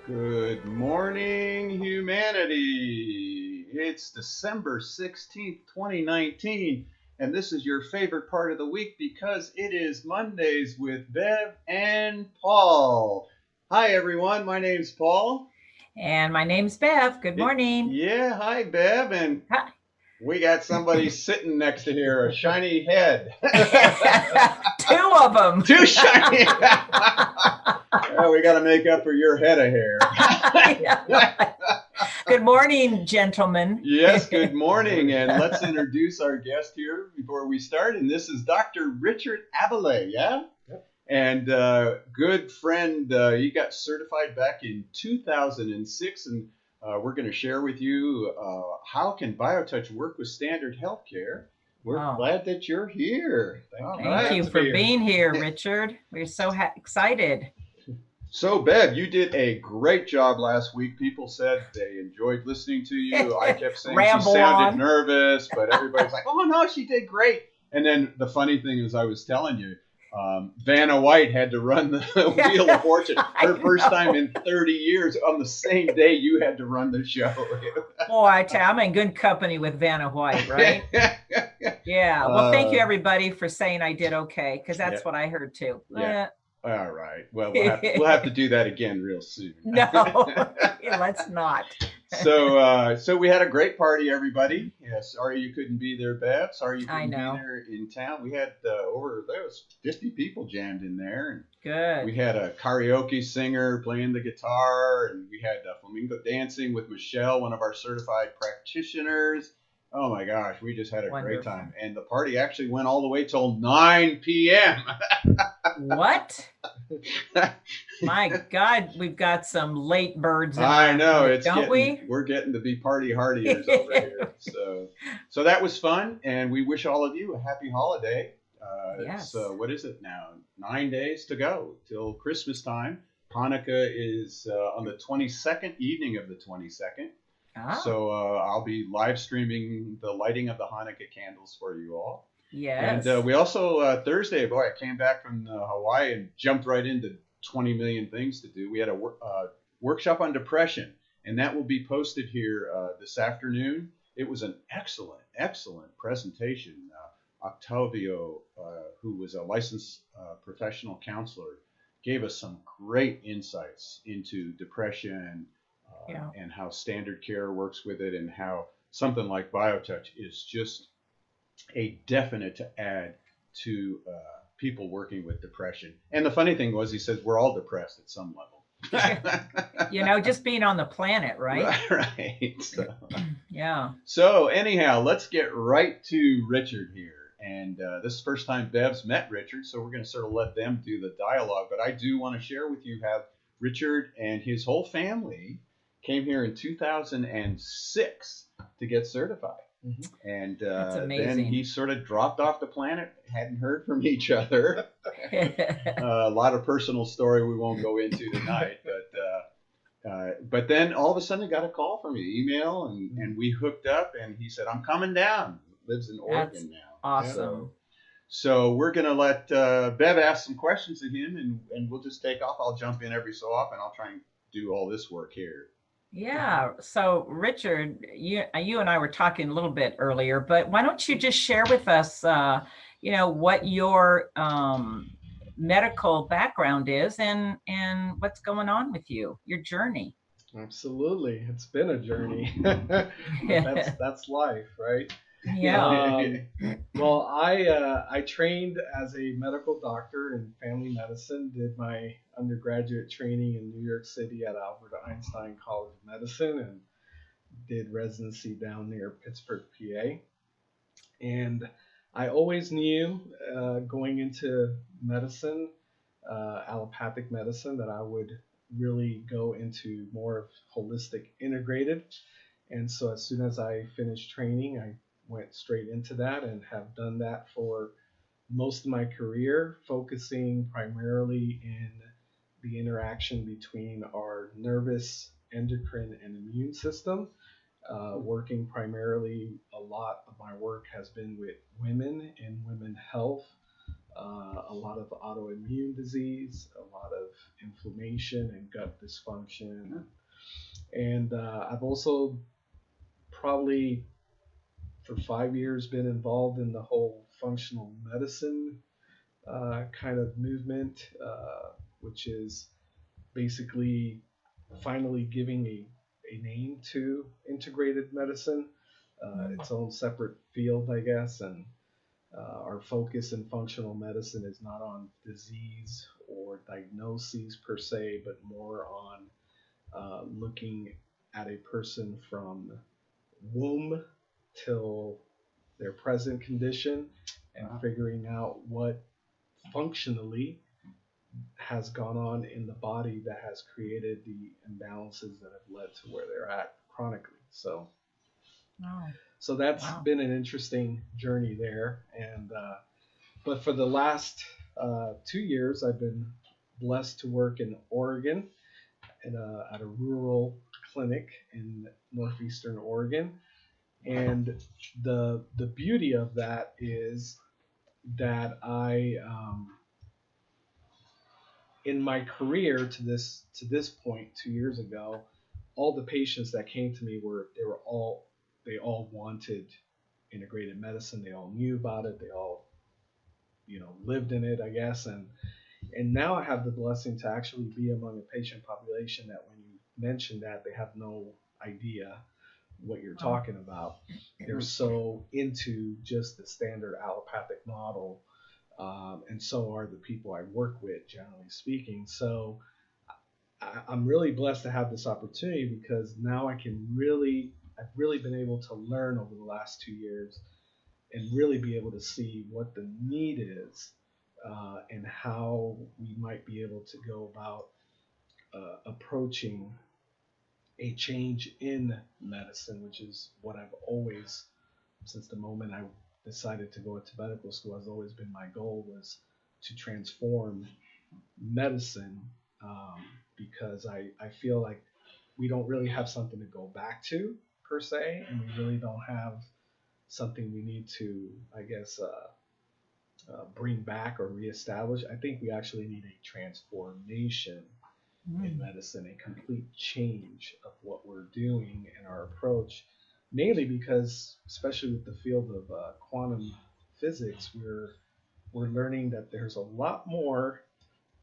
Good morning, humanity. It's December 16th, 2019, and this is your favorite part of the week because it is Mondays with Bev and Paul. Hi, everyone. My name's Paul. And my name's Bev. Good morning. Yeah, hi, Bev. And Hi. we got somebody sitting next to here, a shiny head. Two of them. Too shiny. Well, we got to make up for your head of hair. Good morning, gentlemen. Yes, good morning, and let's introduce our guest here before we start. And this is Dr. Richard Aballay, yeah? Yep. And good friend, he got certified back in 2006, and we're going to share with you how can BioTouch work with standard healthcare. We're glad that you're here. Thank you for being here, Richard. We're so excited. So, Bev, you did a great job last week. People said they enjoyed listening to you. I kept saying she sounded nervous, but everybody's like, oh, no, she did great. And then the funny thing is I was telling you, Vanna White had to run the Wheel of Fortune her first time in 30 years on the same day you had to run the show. Boy, I tell you, I'm in good company with Vanna White, right? Yeah. Well, thank you, everybody, for saying I did okay, because that's what I heard, too. Yeah. All right. Well, we'll have to do that again real soon. No, let's not. So we had a great party, everybody. Yeah, sorry you couldn't be there, Bev. Sorry you couldn't be there in town. We had there was 50 people jammed in there. And good. We had a karaoke singer playing the guitar, and we had flamingo dancing with Michelle, one of our certified practitioners. Oh my gosh, we just had a great time. And the party actually went all the way till 9 p.m. What? My God, we've got some late birds. I know, we're getting to be party hardiers over here. So that was fun, and we wish all of you a happy holiday. Yes. So what is it now? 9 days to go till Christmas time. Hanukkah is on the 22nd, evening of the 22nd. Ah. So I'll be live streaming the lighting of the Hanukkah candles for you all. Yes. And we also, Thursday, boy, I came back from Hawaii and jumped right into 20 million things to do. We had a workshop on depression, and that will be posted here this afternoon. It was an excellent presentation. Octavio, who was a licensed professional counselor, gave us some great insights into depression and how standard care works with it, and how something like BioTouch is just a definite to add to people working with depression. And the funny thing was, he says we're all depressed at some level. Just being on the planet, right? Right. So, yeah. So anyhow, let's get right to Richard here. And this is the first time Bev's met Richard, so we're going to sort of let them do the dialogue. But I do want to share with you how Richard and his whole family came here in 2006 to get certified. Mm-hmm. And then he sort of dropped off the planet, hadn't heard from each other. A lot of personal story we won't go into tonight, but then all of a sudden I got a call from you, email, and we hooked up, and he said, I'm coming down. Lives in Oregon now. Awesome. So we're going to let Bev ask some questions to him, and we'll just take off. I'll jump in every so often. I'll try and do all this work here. Yeah. So Richard, you and I were talking a little bit earlier, but why don't you just share with us, what your medical background is and what's going on with you, your journey. Absolutely. It's been a journey. That's life, right? Yeah. Well, I trained as a medical doctor in family medicine, did my undergraduate training in New York City at Albert Einstein College of Medicine, and did residency down near Pittsburgh, PA. And I always knew going into medicine, allopathic medicine, that I would really go into more of holistic integrative. And so as soon as I finished training, I went straight into that and have done that for most of my career, focusing primarily in the interaction between our nervous, endocrine, and immune system. Working primarily, a lot of my work has been with women and women health, a lot of autoimmune disease, a lot of inflammation and gut dysfunction. And I've also probably for 5 years been involved in the whole functional medicine kind of movement, which is basically finally giving a name to integrated medicine, its own separate field, I guess. And our focus in functional medicine is not on disease or diagnoses per se, but more on looking at a person from womb till their present condition and figuring out what functionally has gone on in the body that has created the imbalances that have led to where they're at chronically. So, so that's been an interesting journey there. And but for the last 2 years, I've been blessed to work in Oregon at a rural clinic in northeastern Oregon. And the beauty of that is that I in my career to this point 2 years ago, all the patients that came to me they all wanted integrated medicine. They all knew about it. They all lived in it, I guess. And now I have the blessing to actually be among a patient population that when you mention that, they have no idea what you're talking about. They're so into just the standard allopathic model, and so are the people I work with, generally speaking. So I'm really blessed to have this opportunity because now I've really been able to learn over the last 2 years and really be able to see what the need is, and how we might be able to go about approaching a change in medicine, which is what I've always, since the moment I decided to go into medical school, has always been my goal, was to transform medicine, because I feel like we don't really have something to go back to per se, and we really don't have something we need to, I guess, bring back or reestablish. I think we actually need a transformation in medicine, a complete change of what we're doing and our approach, mainly because, especially with the field of quantum physics, we're learning that there's a lot more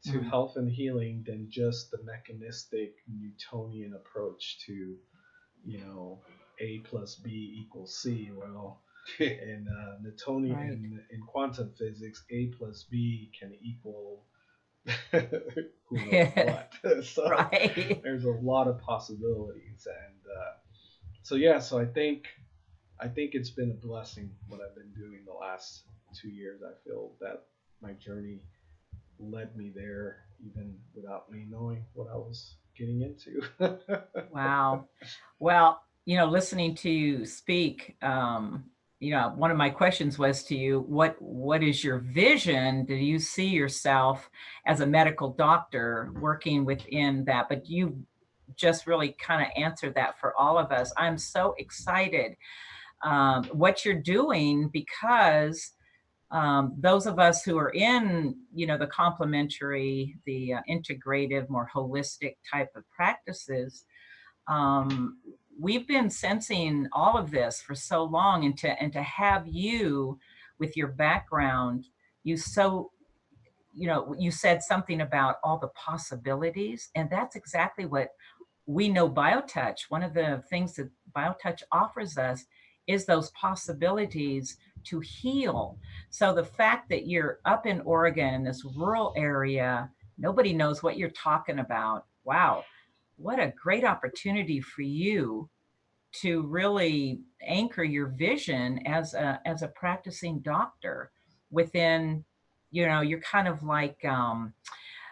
to health and healing than just the mechanistic Newtonian approach to, A plus B equals C. Well, in Newtonian, in quantum physics, A plus B can equal who knows what. So there's a lot of possibilities, and so I think it's been a blessing what I've been doing the last 2 years. I feel that my journey led me there even without me knowing what I was getting into. Wow. Well, listening to you speak, one of my questions was to you, what is your vision? Do you see yourself as a medical doctor working within that? But you just really kind of answered that for all of us. I'm so excited what you're doing, because those of us who are in, the complementary, the integrative, more holistic type of practices, we've been sensing all of this for so long, and to have you with your background, you said something about all the possibilities, and that's exactly what we know BioTouch. One of the things that BioTouch offers us is those possibilities to heal. So the fact that you're up in Oregon in this rural area, nobody knows what you're talking about. Wow, what a great opportunity for you to really anchor your vision as a practicing doctor within, you're kind of like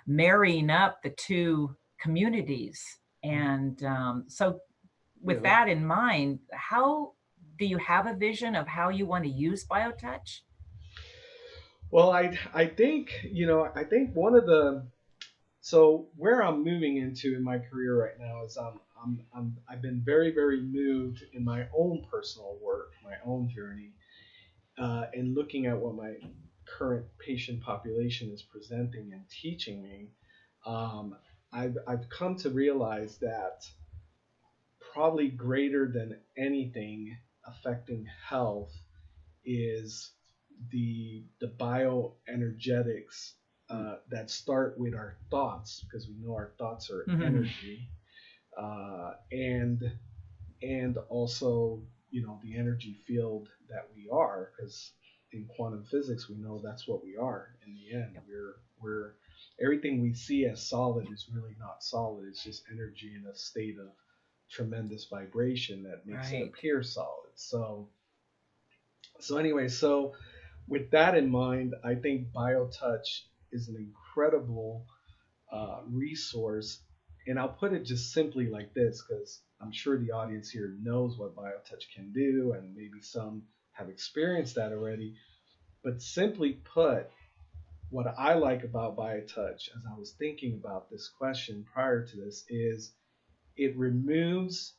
marrying up the two communities. And so with that in mind, how do you have a vision of how you want to use BioTouch? Well, I think, one of the, so where I'm moving into in my career right now is I've been very, very moved in my own personal work, my own journey, and looking at what my current patient population is presenting and teaching me, I've come to realize that probably greater than anything affecting health is the bioenergetics that start with our thoughts, because we know our thoughts are energy, and also, you know, the energy field that we are, because in quantum physics we know that's what we are in the end. We're everything we see as solid is really not solid. It's just energy in a state of tremendous vibration that makes it appear solid. So anyway, so with that in mind, I think BioTouch is an incredible resource. And I'll put it just simply like this, because I'm sure the audience here knows what BioTouch can do, and maybe some have experienced that already. But simply put, what I like about BioTouch, as I was thinking about this question prior to this, is it removes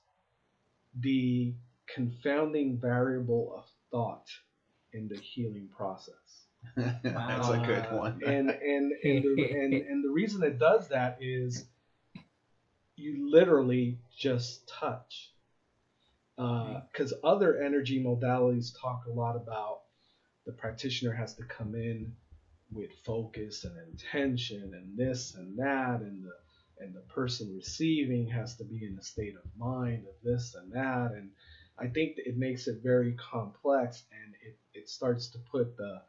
the confounding variable of thought in the healing process. That's a good one. And the reason it does that is you literally just touch. Because other energy modalities talk a lot about the practitioner has to come in with focus and intention and this and that, and the person receiving has to be in a state of mind of this and that. And I think it makes it very complex, and it starts to put the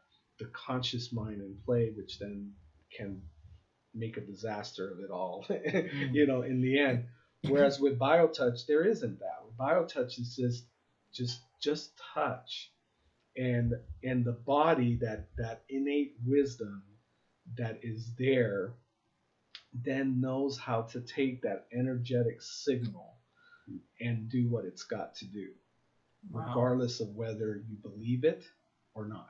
conscious mind in play, which then can make a disaster of it all, you know, in the end. Whereas with BioTouch, there isn't that. With BioTouch, it's just touch, and the body, that innate wisdom that is there, then knows how to take that energetic signal and do what it's got to do, regardless of whether you believe it or not.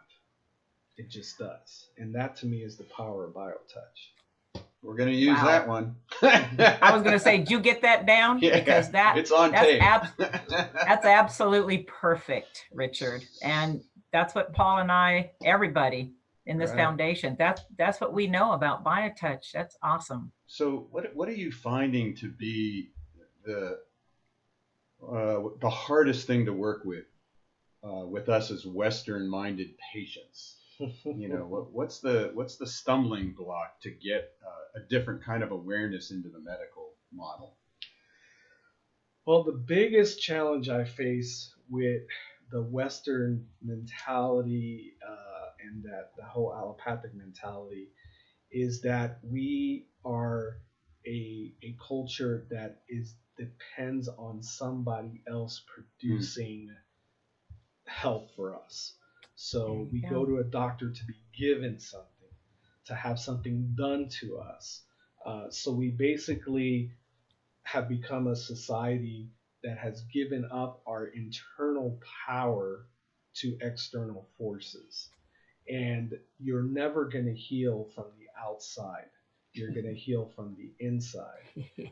It just does. And that to me is the power of BioTouch. We're going to use that one. I was going to say, did you get that down? Yeah, because it's on tape. That's absolutely perfect, Richard. And that's what Paul and I, everybody in this foundation, that's what we know about BioTouch. That's awesome. So what are you finding to be the hardest thing to work with us as Western-minded patients? You know, what's the stumbling block to get a different kind of awareness into the medical model? Well, the biggest challenge I face with the Western mentality and that the whole allopathic mentality is that we are a culture that depends on somebody else producing health for us. So we go to a doctor to be given something, to have something done to us. So we basically have become a society that has given up our internal power to external forces. And you're never going to heal from the outside. You're going to heal from the inside.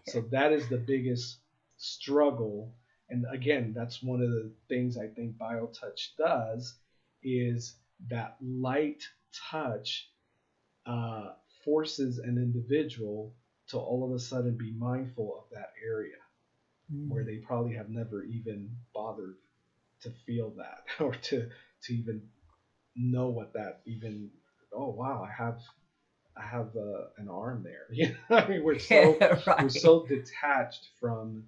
So that is the biggest struggle. And again, that's one of the things I think BioTouch does, is that light touch forces an individual to all of a sudden be mindful of that area where they probably have never even bothered to feel that, or to even know what that even, oh wow, I have an arm there. You know, I mean, we're so detached from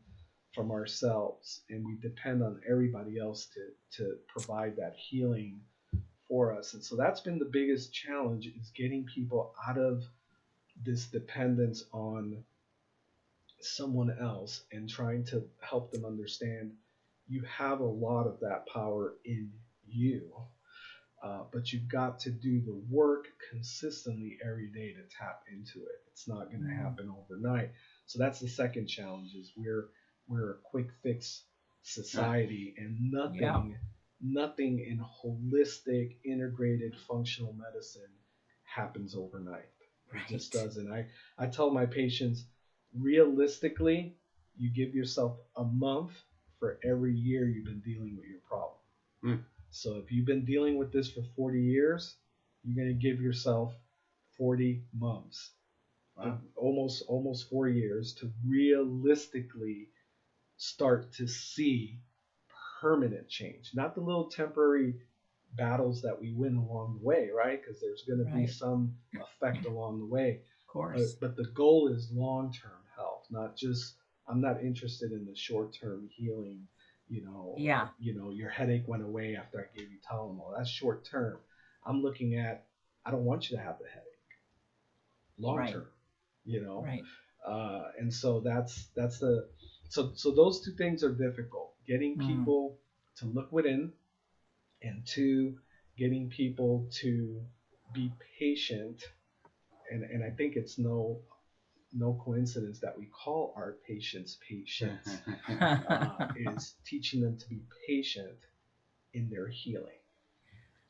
ourselves, and we depend on everybody else to provide that healing for us. And so that's been the biggest challenge, is getting people out of this dependence on someone else and trying to help them understand you have a lot of that power in you, but you've got to do the work consistently every day to tap into it. It's not going to happen overnight. So that's the second challenge, is we're a quick fix society, and nothing in holistic, integrated, functional medicine happens overnight. It just doesn't. I tell my patients, realistically, you give yourself a month for every year you've been dealing with your problem. So if you've been dealing with this for 40 years, you're going to give yourself 40 months, Wow. almost 4 years to realistically start to see permanent change, not the little temporary battles that we win along the way, right? Because there's going to be Right. some effect along the way. Of course. But the goal is long-term health, not just, I'm not interested in the short-term healing, Yeah. Your headache went away after I gave you Tylenol. That's short-term. I'm looking at, I don't want you to have the headache. Long-term, Right. And so so those two things are difficult. Getting people to look within, and two, getting people to be patient. And I think it's no coincidence that we call our patients patients. Is teaching them to be patient in their healing.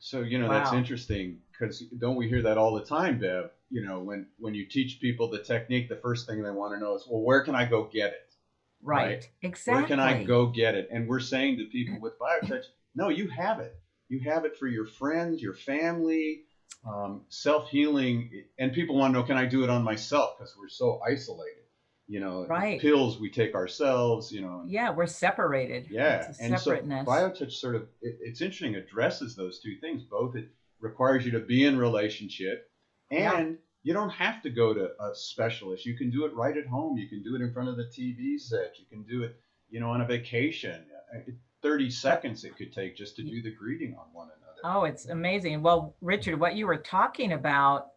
So, that's Wow. interesting, because don't we hear that all the time, Bev? When you teach people the technique, the first thing they want to know is, well, where can I go get it? Right. Exactly. Where can I go get it? And we're saying to people with BioTouch, no, you have it. You have it for your friends, your family, self-healing. And people want to know, can I do it on myself? Because we're so isolated. Right. Pills we take ourselves, Yeah, we're separated. Yeah, It's a and so separateness. BioTouch sort of, it's interesting, addresses those two things. Both, it requires you to be in relationship, and you don't have to go to a specialist. You can do it right at home. You can do it in front of the TV set. You can do it, on a vacation. 30 seconds it could take just to do the greeting on one another. Oh, it's amazing. Well, Richard, what you were talking about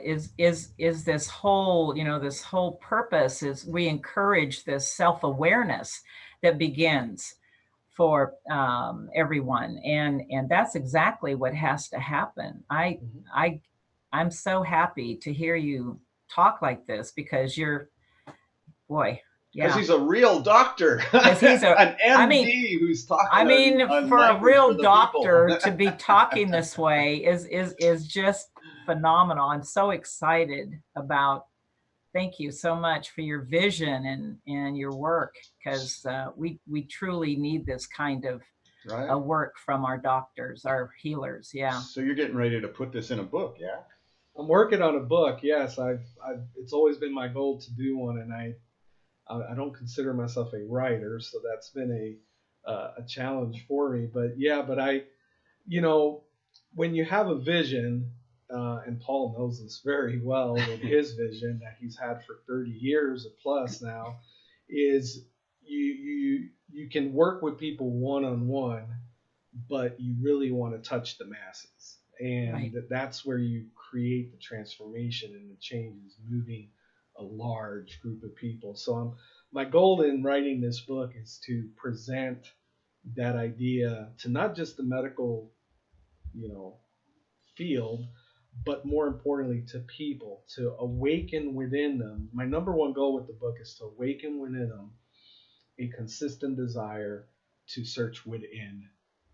is this whole, this whole purpose is we encourage this self-awareness that begins for everyone, and that's exactly what has to happen. I'm so happy to hear you talk like this, because you're, boy. Because he's a real doctor. Because he's an MD who's talking. For a real doctor to be talking this way is just phenomenal. I'm so excited about. Thank you so much for your vision and your work, because we truly need this kind of work from our doctors, our healers. Yeah. So you're getting ready to put this in a book, yeah? I'm working on a book. Yes, it's always been my goal to do one, and I don't consider myself a writer, so that's been a challenge for me. But I, when you have a vision, and Paul knows this very well with his vision that he's had for 30 years or plus now, is you can work with people one-on-one, but you really want to touch the masses. And that's where you create the transformation and the changes, moving a large group of people. So my goal in writing this book is to present that idea to not just the medical, field, but more importantly to people, to awaken within them. My number one goal with the book is to awaken within them a consistent desire to search within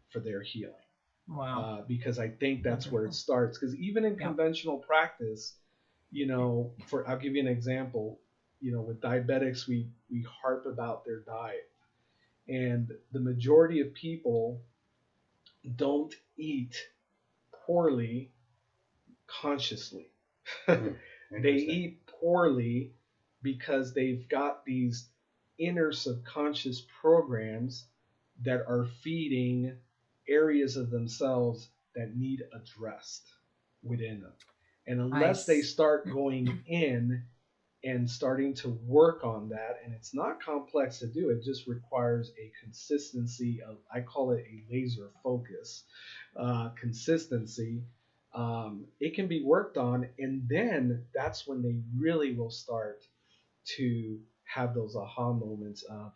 for their healing. Wow. Because I think that's where it starts. Because even in conventional practice, I'll give you an example. With diabetics, we harp about their diet, and the majority of people don't eat poorly consciously. They eat poorly because they've got these inner subconscious programs that are feeding areas of themselves that need addressed within them. And unless they start going in and starting to work on that, and it's not complex to do, it just requires a consistency of, I call it a laser focus, consistency. It can be worked on, and then that's when they really will start to have those aha moments of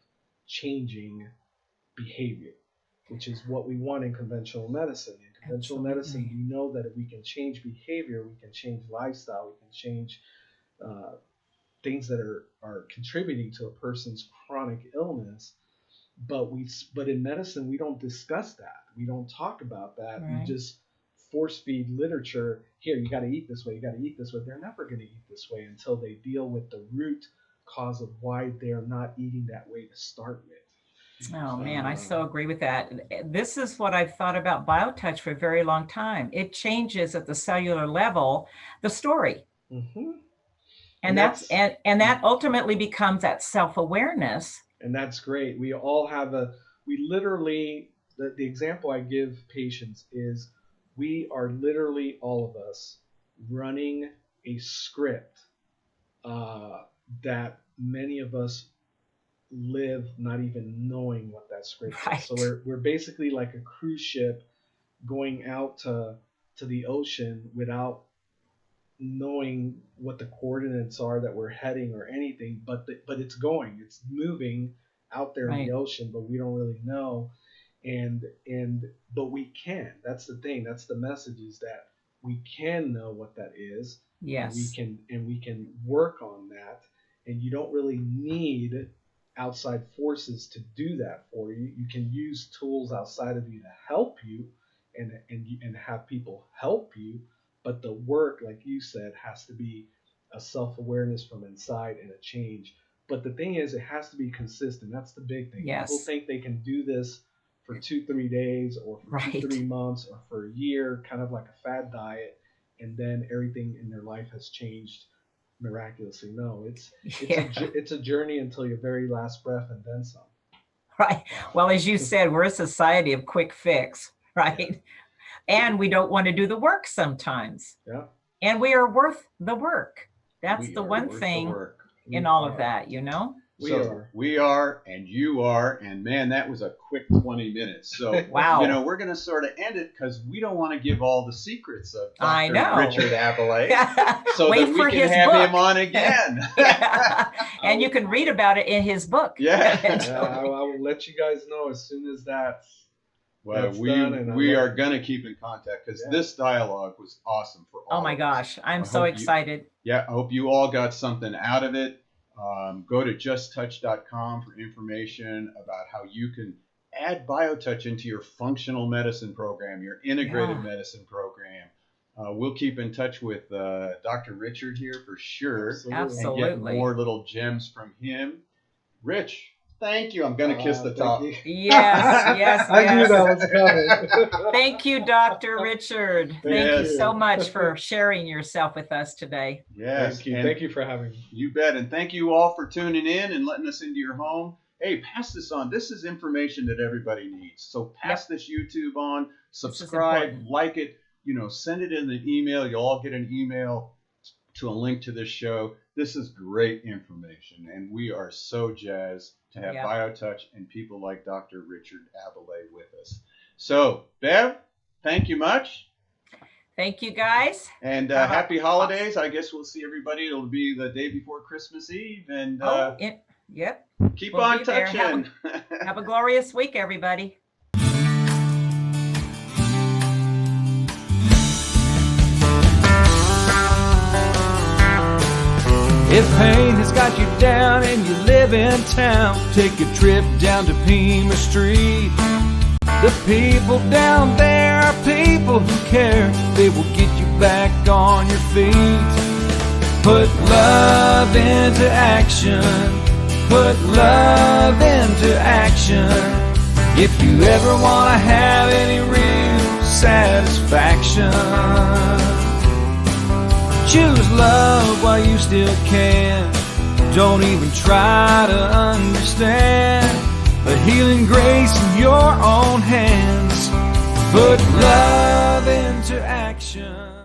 changing behavior, which is what we want in conventional medicine. In conventional medicine, we know that if we can change behavior, we can change lifestyle, we can change things that are contributing to a person's chronic illness. But in medicine, we don't discuss that. We don't talk about that. We just force feed literature. Here, you got to eat this way. You got to eat this way. They're never going to eat this way until they deal with the root cause of why they're not eating that way to start with. Oh man, I so agree with that. This is what I've thought about BioTouch for a very long time. It changes at the cellular level the story. Mm-hmm. And that ultimately becomes that self-awareness. And that's great. We all have we literally, the example I give patients is we are literally, all of us, running a script that many of us live not even knowing what that script is. So we're basically like a cruise ship going out to the ocean without knowing what the coordinates are that we're heading or anything, but it's moving out there in the ocean, but we don't really know. But we can. That's the thing. That's the message, is that we can know what that is. Yes. And we can work on that. And you don't really need outside forces to do that for you. You can use tools outside of you to help you and have people help you. But the work, like you said, has to be a self-awareness from inside and a change. But the thing is, it has to be consistent. That's the big thing. Yes. People think they can do this for 2-3 days or for 2-3 months or for a year, kind of like a fad diet, and then everything in their life has changed miraculously. No, it's a journey until your very last breath and then some. Right. Well, as you said, we're a society of quick fix, right? And we don't want to do the work sometimes. Yeah. And we are worth the work. That's the one thing in all of that, you know? We are, and you are, and man, that was a quick 20 minutes. So, wow. You know, we're going to sort of end it because we don't want to give all the secrets of Dr. Richard Aballay. So Wait that for we can his have book. him on again. And you can read about it in his book. Yeah. I will let you guys know as soon as that's done. We are going to keep in contact because this dialogue was awesome for all Oh my gosh. I'm so excited. I hope you all got something out of it. Go to justtouch.com for information about how you can add BioTouch into your functional medicine program, your integrative medicine program. We'll keep in touch with Dr. Richard here for sure. Absolutely. And get more little gems from him. Rich, thank you. I'm going to kiss the top. Yes. I knew that was coming. Thank you, Dr. Richard. Thank you so much for sharing yourself with us today. Yes. Thank you for having me. You bet. And thank you all for tuning in and letting us into your home. Hey, pass this on. This is information that everybody needs. So pass this YouTube on, subscribe, like it, send it in an email. You'll all get an email to a link to this show. This is great information, and we are so jazzed to have BioTouch and people like Dr. Richard Aballay with us. So, Bev, thank you much. Thank you, guys. And happy holidays. I guess we'll see everybody. It'll be the day before Christmas Eve. And keep on touching. Have a glorious week, everybody. If pain has got you down and you live in town, take a trip down to Pima Street. The people down there are people who care. They will get you back on your feet. Put love into action. Put love into action. If you ever want to have any real satisfaction, choose love while you still can. Don't even try to understand the healing grace in your own hands. Put love into action.